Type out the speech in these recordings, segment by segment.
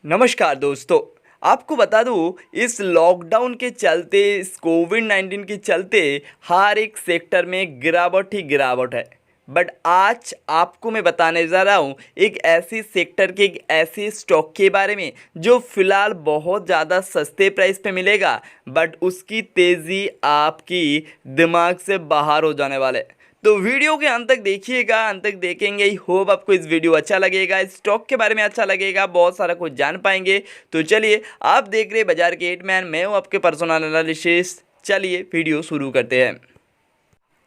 नमस्कार दोस्तों। आपको बता दूं, इस लॉकडाउन के चलते, इस कोविड-19 के चलते हर एक सेक्टर में गिरावट ही गिरावट है। बट आज आपको मैं बताने जा रहा हूं एक ऐसी सेक्टर के, एक ऐसे स्टॉक के बारे में जो फिलहाल बहुत ज़्यादा सस्ते प्राइस पे मिलेगा, बट उसकी तेज़ी आपकी दिमाग से बाहर हो जाने वाले। तो वीडियो के अंत तक देखिएगा, अंत तक देखेंगे। ही होप आपको इस वीडियो अच्छा लगेगा, इस स्टॉक के बारे में अच्छा लगेगा, बहुत सारा कुछ जान पाएंगे। तो चलिए, आप देख रहे बाजार के हिटमैन, मैं हूं आपके पर्सनल एनालिसिस। चलिए वीडियो शुरू करते हैं।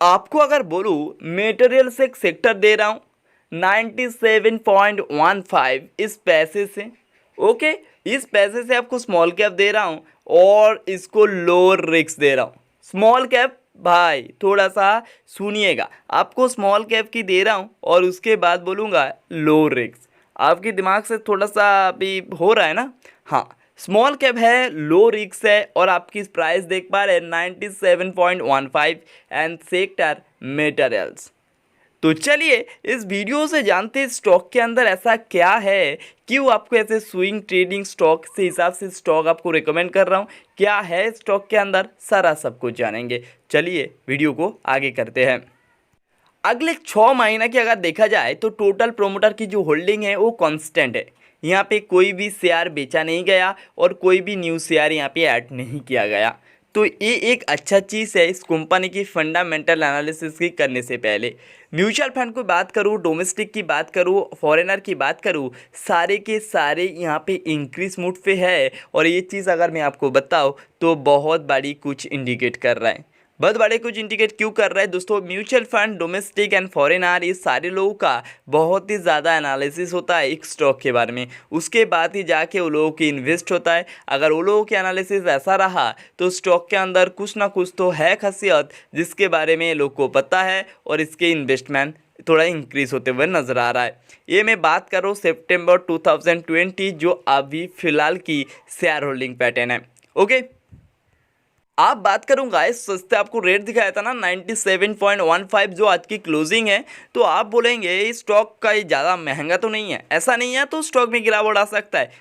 आपको अगर बोलूँ, मेटेरियल से एक सेक्टर दे रहा हूँ 97.15 इस पैसे से। ओके, इस पैसे से आपको स्मॉल कैप दे रहा हूँ और इसको लोअर रिस्क दे रहा हूँ। स्मॉल कैप भाई थोड़ा सा सुनिएगा, आपको स्मॉल कैप की दे रहा हूँ और उसके बाद बोलूँगा लो रिस्क। आपके दिमाग से थोड़ा सा अभी हो रहा है ना? हाँ, स्मॉल कैप है, लो रिस्क है और आपकी प्राइस देख पा रहे हैं 97.15 एंड सेक्टर मेटेरियल्स। तो चलिए इस वीडियो से जानते हैं स्टॉक के अंदर ऐसा क्या है, क्यों आपको ऐसे स्विंग ट्रेडिंग स्टॉक से हिसाब से स्टॉक आपको रिकमेंड कर रहा हूँ, क्या है स्टॉक के अंदर, सारा सब कुछ जानेंगे। चलिए वीडियो को आगे करते हैं। अगले 6 महीने की अगर देखा जाए तो टोटल प्रोमोटर की जो होल्डिंग है वो कांस्टेंट है। यहाँ पे कोई भी शेयर बेचा नहीं गया और कोई भी न्यू शेयर यहाँ पे ऐड नहीं किया गया। तो ये एक अच्छा चीज़ है इस कंपनी की फंडामेंटल एनालिसिस की करने से पहले। म्यूचुअल फंड की बात करूँ, डोमेस्टिक की बात करूँ, फॉरेनर की बात करूँ, सारे के सारे यहाँ पे इंक्रीज मूड पे है। और ये चीज़ अगर मैं आपको बताऊँ तो बहुत बड़ी कुछ इंडिकेट कर रहा है। बहुत बड़े कुछ इंडिकेट क्यों कर रहा है दोस्तों? Mutual fund, domestic and foreigner, ये सारे लोगों का बहुत ही ज़्यादा एनालिसिस होता है एक स्टॉक के बारे में। उसके बाद ही जाके वो लोगों की इन्वेस्ट होता है। अगर वो लोगों की एनालिसिस ऐसा रहा तो स्टॉक के अंदर कुछ ना कुछ तो है खासियत जिसके बारे में लोग को पता है और इसके इन्वेस्टमेंट थोड़ा इंक्रीज होते हुए नजर आ रहा है। ये मैं बात कर रहा हूँ सितंबर 2020 जो अभी फिलहाल की शेयर होल्डिंग पैटर्न है। ओके, आप बात करूंगा इस सस्ते, आपको रेट दिखाया था ना 97.15 जो आज की क्लोजिंग है। तो आप बोलेंगे इस स्टॉक का ये ज़्यादा महंगा तो नहीं है, ऐसा नहीं है तो स्टॉक में गिरावट आ सकता है।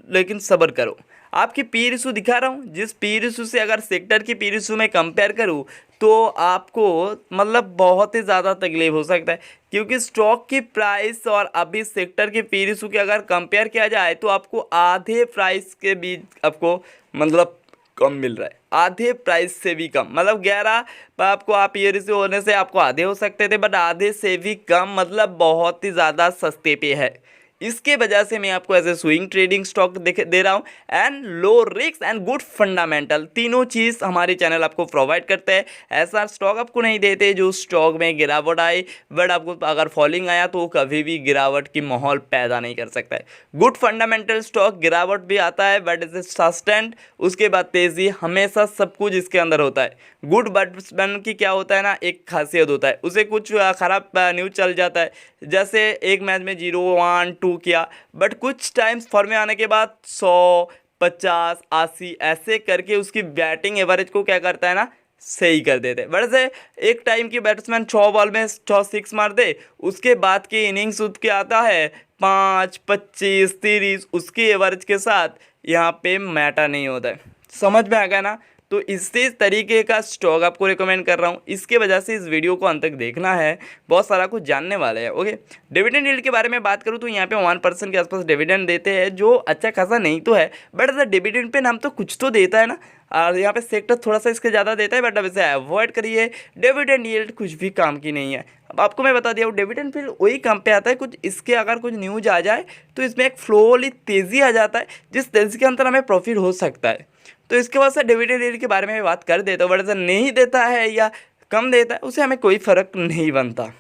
लेकिन सब्र करो, आपकी पी रिशू दिखा रहा हूँ, जिस पी रिशू से अगर सेक्टर की पी रिशू में कंपेयर करूँ तो आपको मतलब बहुत ही ज़्यादा तकलीफ हो सकता है। क्योंकि स्टॉक की प्राइस और अभी सेक्टर की पी रिशू के अगर कंपेयर किया जाए तो आपको आधे प्राइस के बीच आपको मतलब कम मिल रहा है, आधे प्राइस से भी कम। मतलब 11 आपको आप ईयर से होने से आपको आधे हो सकते थे, बट आधे से भी कम, मतलब बहुत ही ज़्यादा सस्ते पे है। इसके वजह से मैं आपको ऐसे स्विंग ट्रेडिंग स्टॉक दे रहा हूँ and low risk and good fundamental, तीनों चीज़ हमारे चैनल आपको प्रोवाइड करते हैं। ऐसा स्टॉक आपको नहीं देते जो स्टॉक में गिरावट आए, बट आपको अगर फॉलिंग आया तो वो कभी भी गिरावट की माहौल पैदा नहीं कर सकता है। गुड फंडामेंटल स्टॉक गिरावट भी आता है बट इज सस्टेंड, उसके बाद तेज़ी, हमेशा सब कुछ इसके अंदर होता है। गुड बैट्समैन की क्या होता है ना, एक खासियत होता है, उसे कुछ ख़राब न्यूज़ चल जाता है, जैसे एक मैच में 0-1-2 किया, बट कुछ टाइम्स फॉर्म में आने के बाद 100, 50, 80 ऐसे करके उसकी बैटिंग एवरेज को क्या करता है ना, सही कर देते। वैसे एक टाइम की बैट्समैन 6 बॉल में 6 6 मार दे, उसके बाद की इनिंग्स उठ के आता है 5, 25, 30, उसकी एवरेज के साथ यहाँ पे मैटर नहीं होता है। समझ में आ गया ना? तो इसी तरीके का स्टॉक आपको रिकमेंड कर रहा हूँ, इसके वजह से इस वीडियो को अंत तक देखना है, बहुत सारा कुछ जानने वाले हैं। ओके, डिविडेंड यील्ड के बारे में बात करूँ तो यहाँ पे 1% के आसपास डिविडेंड देते हैं, जो अच्छा खासा नहीं तो है, बट डिविडेंड पे नाम तो कुछ तो देता है ना। और यहाँ पे सेक्टर थोड़ा सा इसके ज़्यादा देता है, बट अब इसे अवॉइड करिए। डिविडेंड यील्ड कुछ भी काम की नहीं है। अब आपको मैं बता दिया हूँ, डिविडेंड फिर वही काम पे आता है, कुछ इसके अगर कुछ न्यूज आ जाए तो इसमें एक फ्लोली तेज़ी आ जाता है, जिस तेज़ी के अंदर हमें प्रॉफिट हो सकता है। तो इसके बाद से डिविडेंड यील्ड के बारे में बात कर देता हूँ, बट ऐसा नहीं देता है या कम देता है उसे हमें कोई फ़र्क नहीं बनता।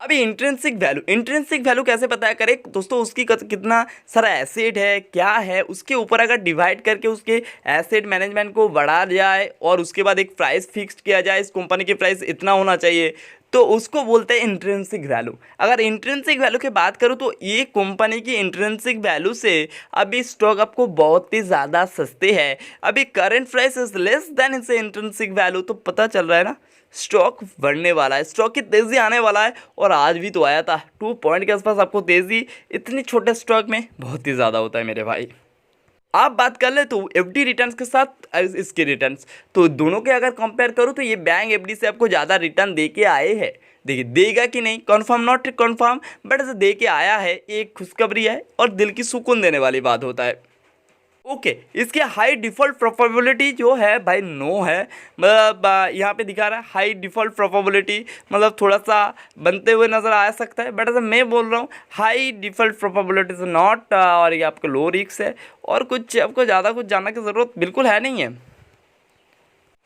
अभी इंट्रिंसिक वैल्यू कैसे पता करें दोस्तों? उसकी कितना सारा एसेट है, क्या है, उसके ऊपर अगर डिवाइड करके उसके एसेट मैनेजमेंट को बढ़ा जाए और उसके बाद एक प्राइस फिक्स किया जाए, इस कंपनी की प्राइस इतना होना चाहिए, तो उसको बोलते हैं इंट्रिंसिक वैल्यू। अगर इंट्रिंसिक वैल्यू की बात करूँ तो ये कंपनी की इंट्रिंसिक वैल्यू से अभी स्टॉक आपको बहुत ही ज़्यादा सस्ते है। अभी current price is less than इसे इंट्रिंसिक वैल्यू, तो पता चल रहा है ना स्टॉक बढ़ने वाला है, स्टॉक की तेज़ी आने वाला है। और आज भी तो आया था 2 पॉइंट के आसपास आपको तेज़ी, इतनी छोटे स्टॉक में बहुत ही ज़्यादा होता है मेरे भाई। आप बात कर ले तो एफडी रिटर्न्स के साथ इसके रिटर्न्स, तो दोनों के अगर कंपेयर करूँ तो ये बैंक एफडी से आपको ज़्यादा रिटर्न दे के आए हैं। देखिए देगा कि नहीं कंफर्म नॉट कंफर्म, बट ऐसे दे के आया है, एक खुशखबरी है और दिल की सुकून देने वाली बात होता है। ओके इसके हाई डिफ़ॉल्ट प्रोबेबिलिटी जो है भाई नो है, मतलब यहाँ पे दिखा रहा है हाई डिफ़ॉल्ट प्रोबेबिलिटी, मतलब थोड़ा सा बनते हुए नज़र आ सकता है, बट ऐसा मैं बोल रहा हूँ हाई डिफ़ॉल्ट प्रोबेबिलिटी से नॉट, और ये आपको लो रिस्क है और कुछ आपको ज़्यादा कुछ जानने की ज़रूरत बिल्कुल है नहीं है।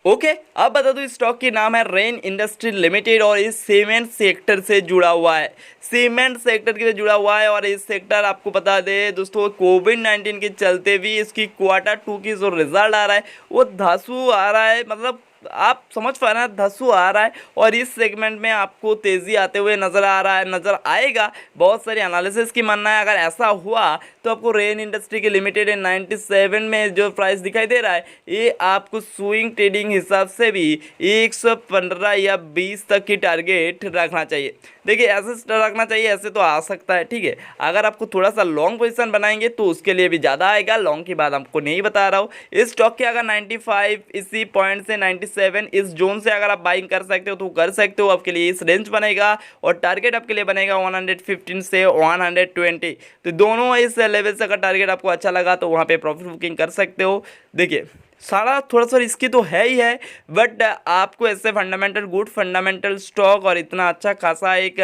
ओके अब बता दूं इस स्टॉक की नाम है रेन इंडस्ट्री लिमिटेड और इस सीमेंट सेक्टर से जुड़ा हुआ है, सीमेंट सेक्टर से जुड़ा हुआ है। और इस सेक्टर आपको बता दे दोस्तों कोविड-19 के चलते भी इसकी Q2 की जो रिजल्ट आ रहा है वो धांसू आ रहा है, मतलब आप समझ पा रहे हैं धसू आ रहा है। और इस सेगमेंट में आपको तेज़ी आते हुए नज़र आ रहा है, नज़र आएगा। बहुत सारे एनालिसिस की मानना है अगर ऐसा हुआ तो आपको रेन इंडस्ट्री के लिमिटेड 97 में जो प्राइस दिखाई दे रहा है ये आपको स्विंग ट्रेडिंग हिसाब से भी 115 या 20 तक की टारगेट रखना चाहिए। देखिए ऐसे रखना चाहिए, ऐसे तो आ सकता है, ठीक है। अगर आपको थोड़ा सा लॉन्ग पोजीशन बनाएंगे तो उसके लिए भी ज़्यादा आएगा, लॉन्ग की बात आपको नहीं बता रहा हूँ। इस स्टॉक के अगर 95 इसी पॉइंट से 97 इस जोन से अगर आप बाइंग कर सकते हो तो कर सकते हो, आपके लिए इस रेंज बनेगा और टारगेट आपके लिए बनेगा 115 से 120। तो दोनों इस लेवल से अगर टारगेट आपको अच्छा लगा तो वहाँ पे प्रॉफिट बुकिंग कर सकते हो। देखिए सारा थोड़ा सा रिस्की तो है ही है, बट आपको ऐसे फंडामेंटल गुड फंडामेंटल स्टॉक और इतना अच्छा खासा एक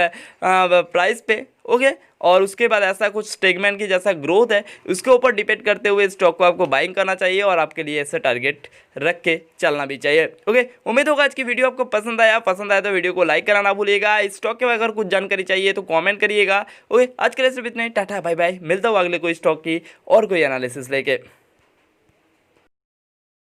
प्राइस पे ओके, और उसके बाद ऐसा कुछ स्टेगमेंट की जैसा ग्रोथ है उसके ऊपर डिपेंड करते हुए स्टॉक को आपको बाइंग करना चाहिए और आपके लिए ऐसे टारगेट रख के चलना भी चाहिए। ओके उम्मीद होगा आज की वीडियो आपको पसंद आया तो वीडियो को लाइक करना ना भूलिएगा। इस स्टॉक के अगर कुछ जानकारी चाहिए तो कमेंट करिएगा। ओके आज के लिए सिर्फ इतना ही, टाटा बाय बाय, मिलता हूँ अगले कोई स्टॉक की और कोई एनालिसिस लेके।